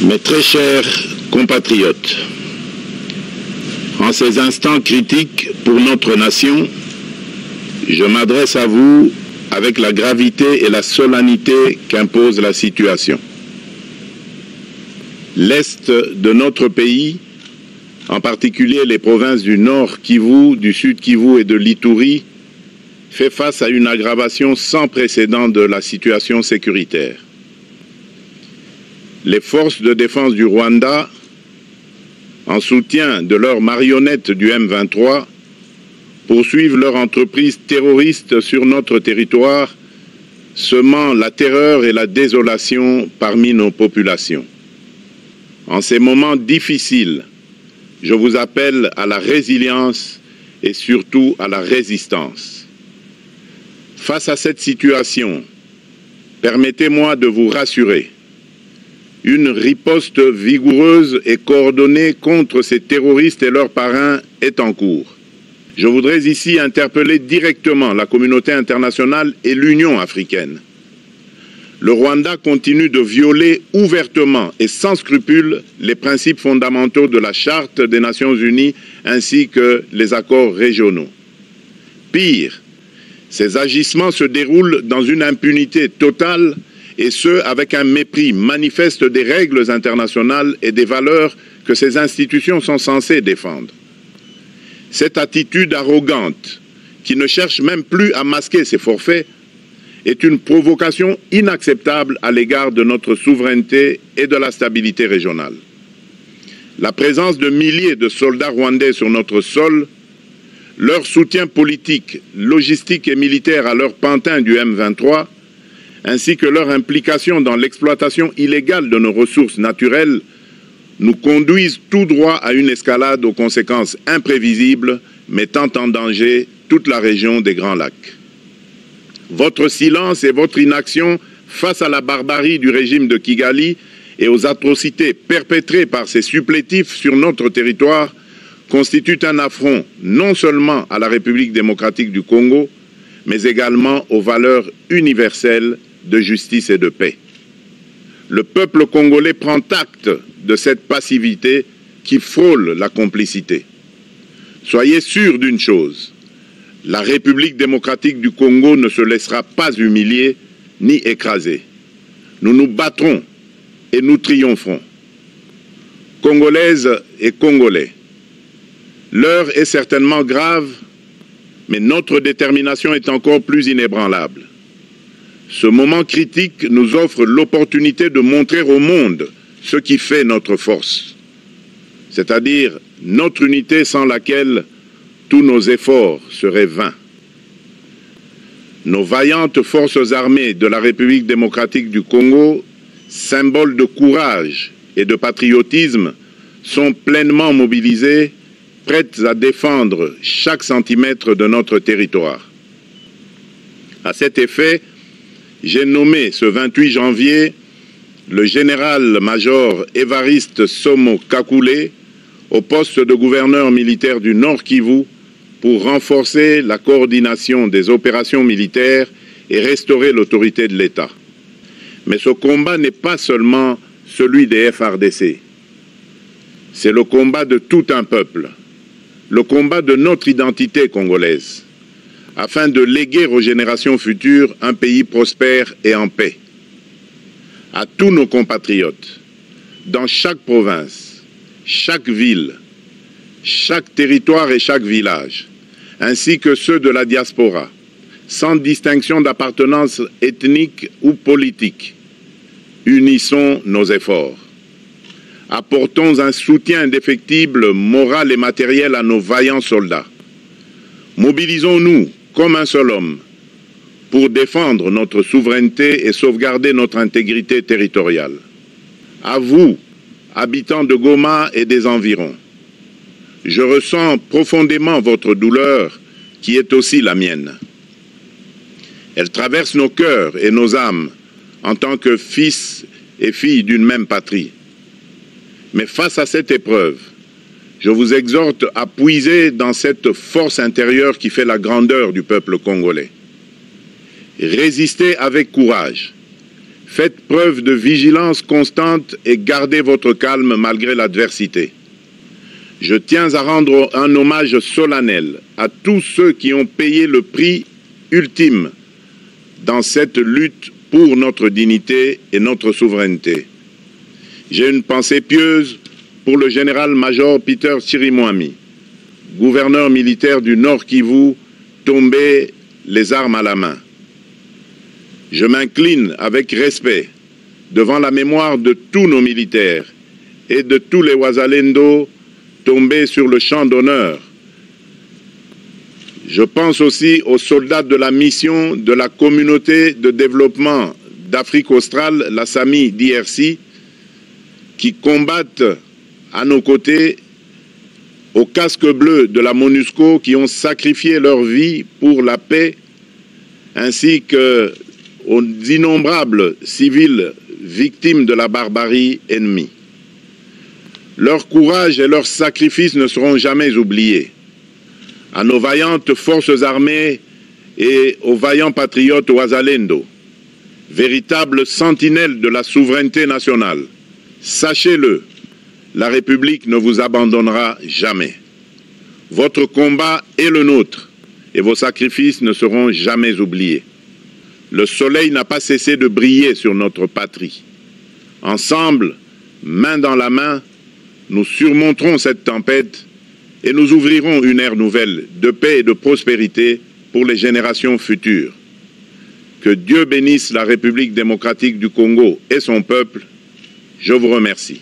Mes très chers compatriotes, en ces instants critiques pour notre nation, je m'adresse à vous avec la gravité et la solennité qu'impose la situation. L'Est de notre pays, en particulier les provinces du Nord Kivu, du Sud Kivu et de l'Ituri, fait face à une aggravation sans précédent de la situation sécuritaire. Les forces de défense du Rwanda, en soutien de leurs marionnettes du M23, poursuivent leur entreprise terroriste sur notre territoire, semant la terreur et la désolation parmi nos populations. En ces moments difficiles, je vous appelle à la résilience et surtout à la résistance. Face à cette situation, permettez-moi de vous rassurer. Une riposte vigoureuse et coordonnée contre ces terroristes et leurs parrains est en cours. Je voudrais ici interpeller directement la communauté internationale et l'Union africaine. Le Rwanda continue de violer ouvertement et sans scrupule les principes fondamentaux de la Charte des Nations Unies ainsi que les accords régionaux. Pire, ces agissements se déroulent dans une impunité totale et ce, avec un mépris manifeste des règles internationales et des valeurs que ces institutions sont censées défendre. Cette attitude arrogante, qui ne cherche même plus à masquer ses forfaits, est une provocation inacceptable à l'égard de notre souveraineté et de la stabilité régionale. La présence de milliers de soldats rwandais sur notre sol, leur soutien politique, logistique et militaire à leur pantin du M23, ainsi que leur implication dans l'exploitation illégale de nos ressources naturelles, nous conduisent tout droit à une escalade aux conséquences imprévisibles, mettant en danger toute la région des Grands Lacs. Votre silence et votre inaction face à la barbarie du régime de Kigali et aux atrocités perpétrées par ces supplétifs sur notre territoire constituent un affront non seulement à la République démocratique du Congo, mais également aux valeurs universelles de justice et de paix. Le peuple congolais prend acte de cette passivité qui frôle la complicité. Soyez sûrs d'une chose, la République démocratique du Congo ne se laissera pas humilier ni écraser. Nous nous battrons et nous triompherons. Congolaises et Congolais, l'heure est certainement grave, mais notre détermination est encore plus inébranlable. Ce moment critique nous offre l'opportunité de montrer au monde ce qui fait notre force, c'est-à-dire notre unité sans laquelle tous nos efforts seraient vains. Nos vaillantes forces armées de la République démocratique du Congo, symboles de courage et de patriotisme, sont pleinement mobilisées, prêtes à défendre chaque centimètre de notre territoire. À cet effet, j'ai nommé ce 28 janvier le général-major Évariste Somo Kakule au poste de gouverneur militaire du Nord Kivu pour renforcer la coordination des opérations militaires et restaurer l'autorité de l'État. Mais ce combat n'est pas seulement celui des FARDC. C'est le combat de tout un peuple, le combat de notre identité congolaise, afin de léguer aux générations futures un pays prospère et en paix. À tous nos compatriotes, dans chaque province, chaque ville, chaque territoire et chaque village, ainsi que ceux de la diaspora, sans distinction d'appartenance ethnique ou politique, unissons nos efforts. Apportons un soutien indéfectible, moral et matériel à nos vaillants soldats. Mobilisons-nous comme un seul homme pour défendre notre souveraineté et sauvegarder notre intégrité territoriale. À vous, habitants de Goma et des environs, je ressens profondément votre douleur qui est aussi la mienne. Elle traverse nos cœurs et nos âmes en tant que fils et filles d'une même patrie. Mais face à cette épreuve, je vous exhorte à puiser dans cette force intérieure qui fait la grandeur du peuple congolais. Résistez avec courage. Faites preuve de vigilance constante et gardez votre calme malgré l'adversité. Je tiens à rendre un hommage solennel à tous ceux qui ont payé le prix ultime dans cette lutte pour notre dignité et notre souveraineté. J'ai une pensée pieuse pour le général-major Peter Chirimwami, gouverneur militaire du Nord Kivu, tombé les armes à la main. Je m'incline avec respect devant la mémoire de tous nos militaires et de tous les Wazalendo tombés sur le champ d'honneur. Je pense aussi aux soldats de la mission de la communauté de développement d'Afrique australe, la SAMI DRC, qui combattent à nos côtés, aux casques bleus de la MONUSCO, qui ont sacrifié leur vie pour la paix, ainsi qu'aux innombrables civils victimes de la barbarie ennemie. Leur courage et leur sacrifice ne seront jamais oubliés. À nos vaillantes forces armées et aux vaillants patriotes Wazalendo, véritables sentinelles de la souveraineté nationale, sachez-le, la République ne vous abandonnera jamais. Votre combat est le nôtre et vos sacrifices ne seront jamais oubliés. Le soleil n'a pas cessé de briller sur notre patrie. Ensemble, main dans la main, nous surmonterons cette tempête et nous ouvrirons une ère nouvelle de paix et de prospérité pour les générations futures. Que Dieu bénisse la République démocratique du Congo et son peuple. Je vous remercie.